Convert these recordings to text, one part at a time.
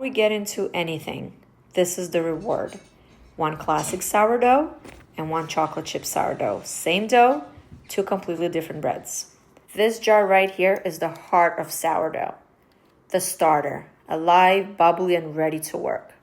We get into anything. This is the reward. 1 classic sourdough and 1 chocolate chip sourdough. Same dough, 2 completely different breads. This jar right here is the heart of sourdough. The starter, alive, bubbly, and ready to work.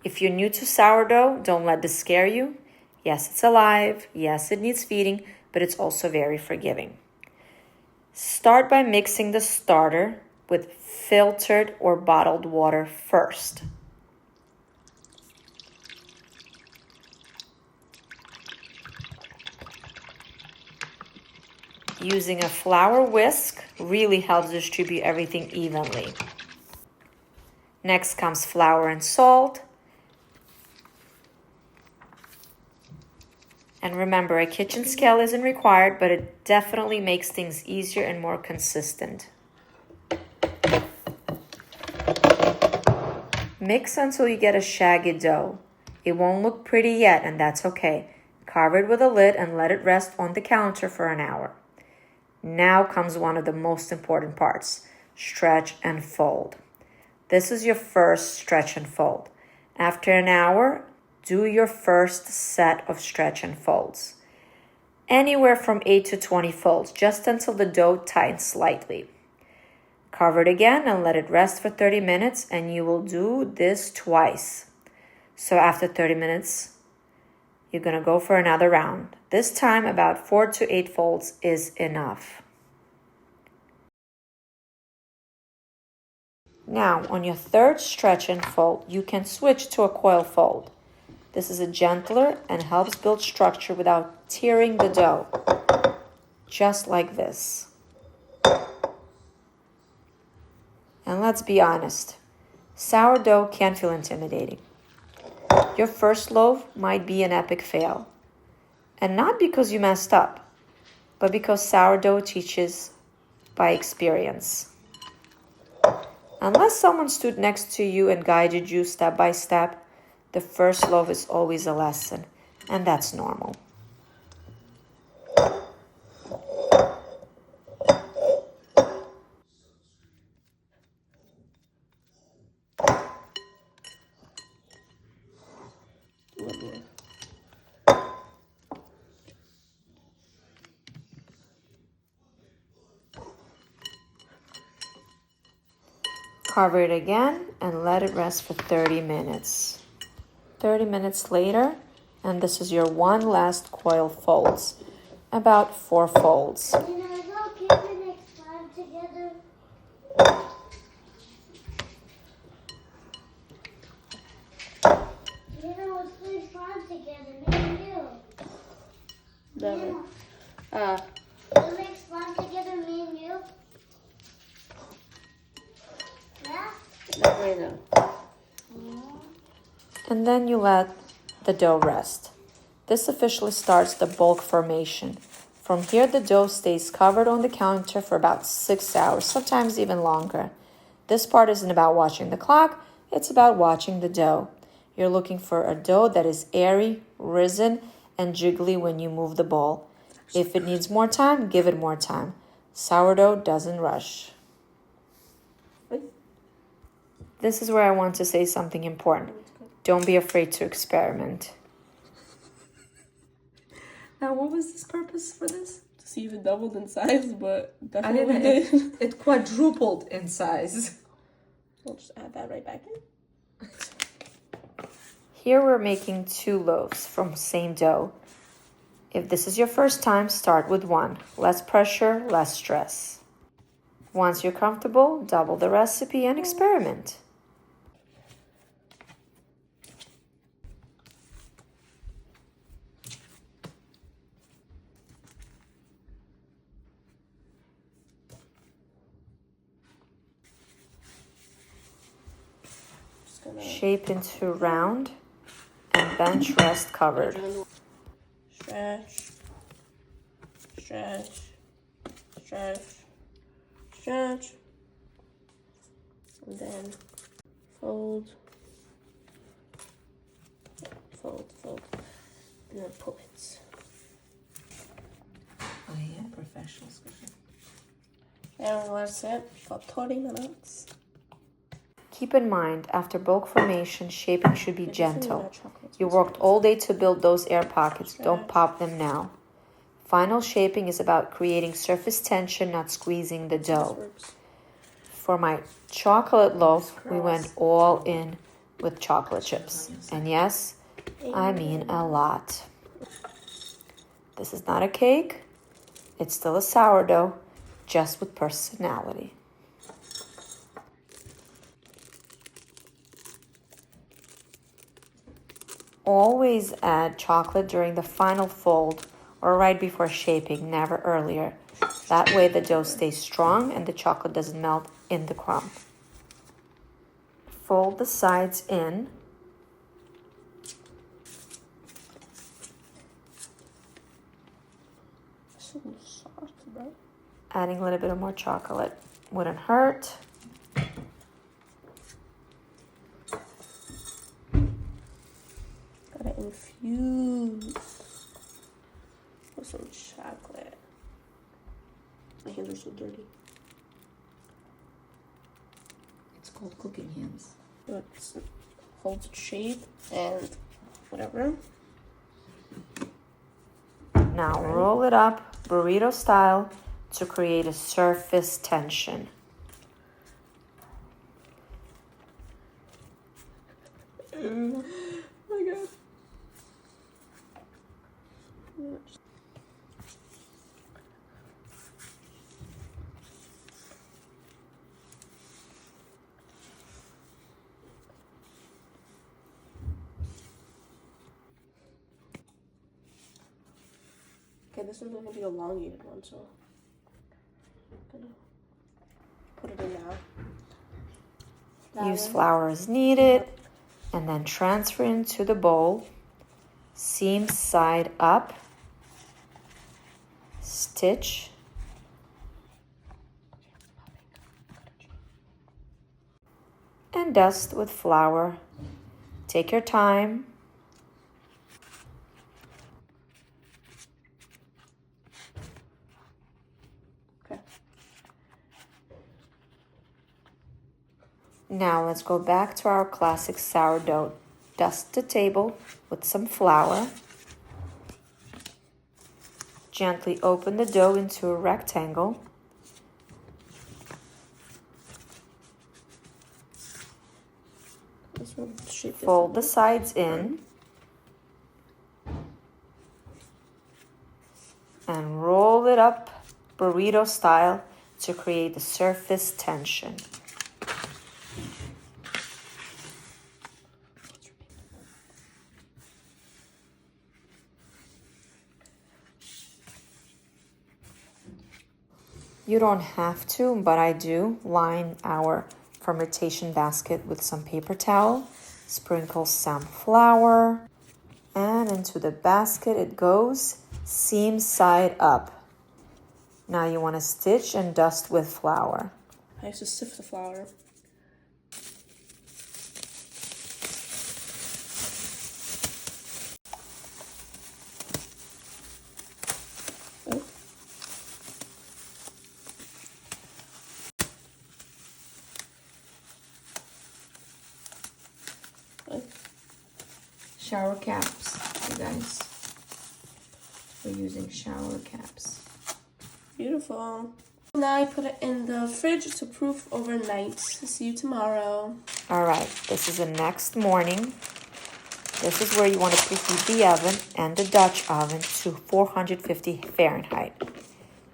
If you're new to sourdough, don't let this scare you. Yes, it's alive. Yes, it needs feeding, but it's also very forgiving. Start by mixing the starter with filtered or bottled water first. Using a flour whisk really helps distribute everything evenly. Next comes flour and salt. And remember, a kitchen scale isn't required, but it definitely makes things easier and more consistent. Mix until you get a shaggy dough. It won't look pretty yet, and that's okay. Cover it with a lid and let it rest on the counter for an hour. Now comes one of the most important parts, stretch and fold. This is your first stretch and fold. After an hour, do your first set of stretch and folds. Anywhere from 8 to 20 folds, just until the dough tightens slightly. Cover it again and let it rest for 30 minutes, and you will do this twice. So after 30 minutes, you're going to go for another round. This time, about 4 to 8 folds is enough. Now, on your third stretch and fold, you can switch to a coil fold. This is a gentler and helps build structure without tearing the dough. Just like this. And let's be honest, sourdough can feel intimidating. Your first loaf might be an epic fail. And not because you messed up, but because sourdough teaches by experience. Unless someone stood next to you and guided you step by step, the first loaf is always a lesson, and that's normal. Cover it again and let it rest for 30 minutes. 30 minutes later, and this is your one last coil folds. About 4 folds. Can I go keep the next time together? Let's play fun together, me and you. Never. We'll make fun together, me and you. Yeah? Not right now. And then you let the dough rest. This officially starts the bulk formation. From here, the dough stays covered on the counter for about 6 hours, sometimes even longer. This part isn't about watching the clock, it's about watching the dough. You're looking for a dough that is airy, risen, and jiggly when you move the ball. If it needs more time, give it more time. Sourdough doesn't rush. This is where I want to say something important. Don't be afraid to experiment. Now, what was this purpose for this? To see if it doubled in size, but definitely did. It quadrupled in size. We'll just add that right back in. Here we're making 2 loaves from same dough. If this is your first time, start with 1. Less pressure, less stress. Once you're comfortable, double the recipe and experiment. Shape into round and bench rest covered. Stretch, stretch, stretch, stretch, and then fold, fold, fold, and then pull it. Oh yeah, professional squishing. And let's set for 30 minutes. Keep in mind, after bulk formation, shaping should be gentle. You worked all day to build those air pockets. Don't pop them now. Final shaping is about creating surface tension, not squeezing the dough. For my chocolate loaf, we went all in with chocolate chips. And yes, I mean a lot. This is not a cake. It's still a sourdough, just with personality. Always add chocolate during the final fold or right before shaping, never earlier. That way the dough stays strong and the chocolate doesn't melt in the crumb. Fold the sides in. So soft, bro. Adding a little bit of more chocolate wouldn't hurt. Gotta infuse with some chocolate. My hands are so dirty. It's called cooking hands. It holds its shape and whatever. Now roll it up burrito style to create a surface tension. Oh my god. Okay, this one's gonna be an elongated one, so I'm gonna put it in now. Use flour as needed and then transfer into the bowl. Seam side up. Stitch. And dust with flour. Take your time. Okay. Now let's go back to our classic sourdough. Dust the table with some flour. Gently open the dough into a rectangle. This one shape Fold the sides in. And roll it up burrito style to create the surface tension. You don't have to, but I do. Line our fermentation basket with some paper towel. Sprinkle some flour. And into the basket it goes, seam side up. Now you want to stitch and dust with flour. I used to sift the flour. Oh. Oh. Shower caps, you guys. We're using shower caps. Beautiful. Now I put it in the fridge to proof overnight. See you tomorrow. All right, this is the next morning. This is where you want to preheat the oven and the Dutch oven to 450 Fahrenheit.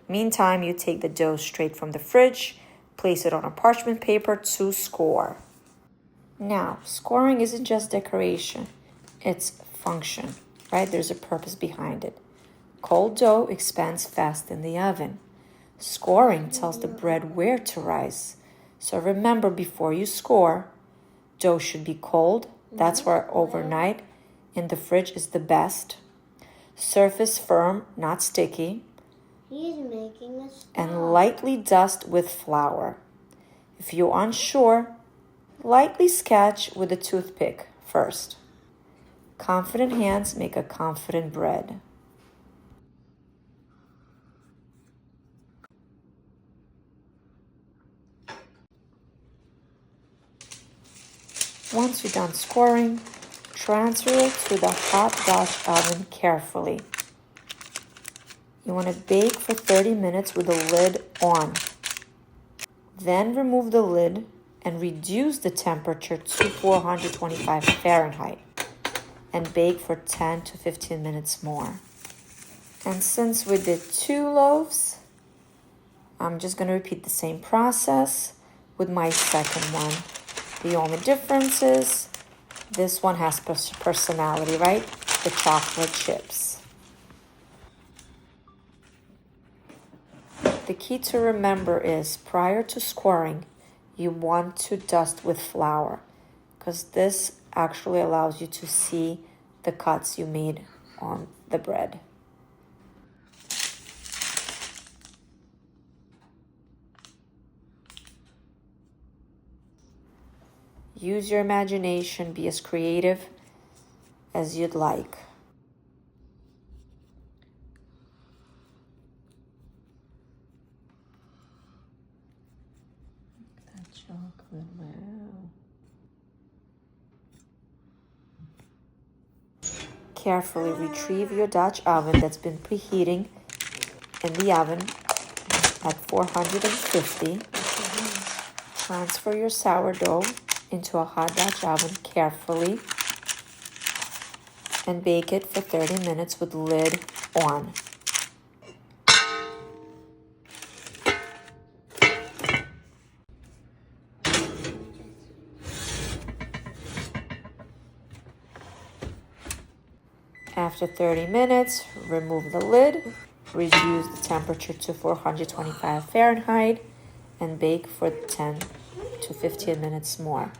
Meantime, you take the dough straight from the fridge, place it on a parchment paper to score. Now, scoring isn't just decoration, it's function, right? There's a purpose behind it. Cold dough expands fast in the oven. Scoring tells the bread where to rise. So remember, before you score, dough should be cold. That's where overnight in the fridge is the best. Surface firm, not sticky. He's making a star. And lightly dust with flour. If you're unsure, lightly sketch with a toothpick first. Confident hands make a confident bread. Once you're done scoring, transfer it to the hot Dutch oven carefully. You want to bake for 30 minutes with the lid on. Then remove the lid and reduce the temperature to 425 Fahrenheit and bake for 10 to 15 minutes more. And since we did 2 loaves, I'm just going to repeat the same process with my second one. The only difference is this one has personality, right? The chocolate chips. The key to remember is prior to scoring, you want to dust with flour because this actually allows you to see the cuts you made on the bread. Use your imagination, be as creative as you'd like. That chocolate, wow. Carefully retrieve your Dutch oven that's been preheating in the oven at 450. Transfer your sourdough into a hot Dutch oven carefully and bake it for 30 minutes with lid on. After 30 minutes, remove the lid, reduce the temperature to 425 Fahrenheit, and bake for 10 to 15 minutes more.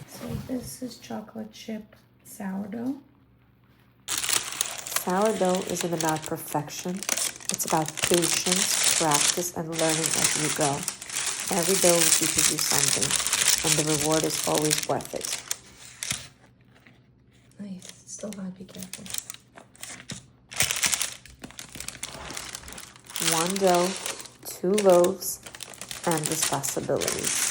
So this is chocolate chip sourdough. Sourdough isn't about perfection. It's about patience, practice, and learning as you go. Every dough teaches you something, and the reward is always worth it. Nice. It's still hot. Be careful. One dough, 2 loaves, endless possibilities.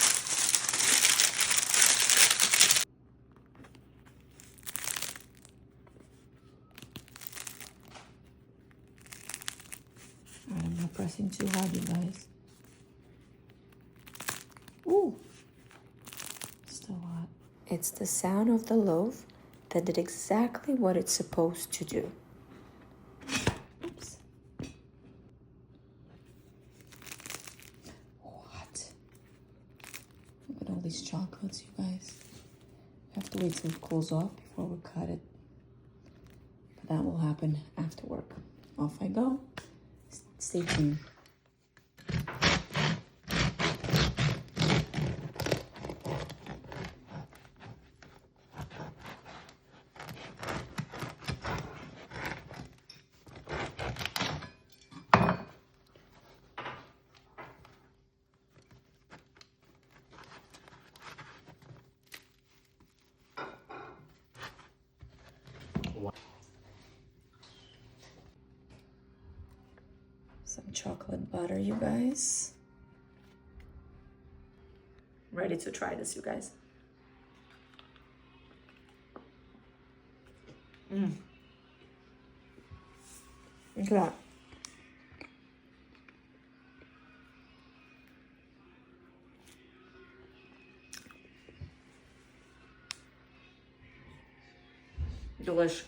Alright, I'm not pressing too hard, you guys. Ooh, still hot. It's the sound of the loaf that did exactly what it's supposed to do. Oops. What? Look at all these chocolates, you guys. I have to wait till it cools off before we cut it. But that will happen after work. Off I go. Stay tuned. Some chocolate butter, you guys. Ready to try this, you guys. Look at that. Delish.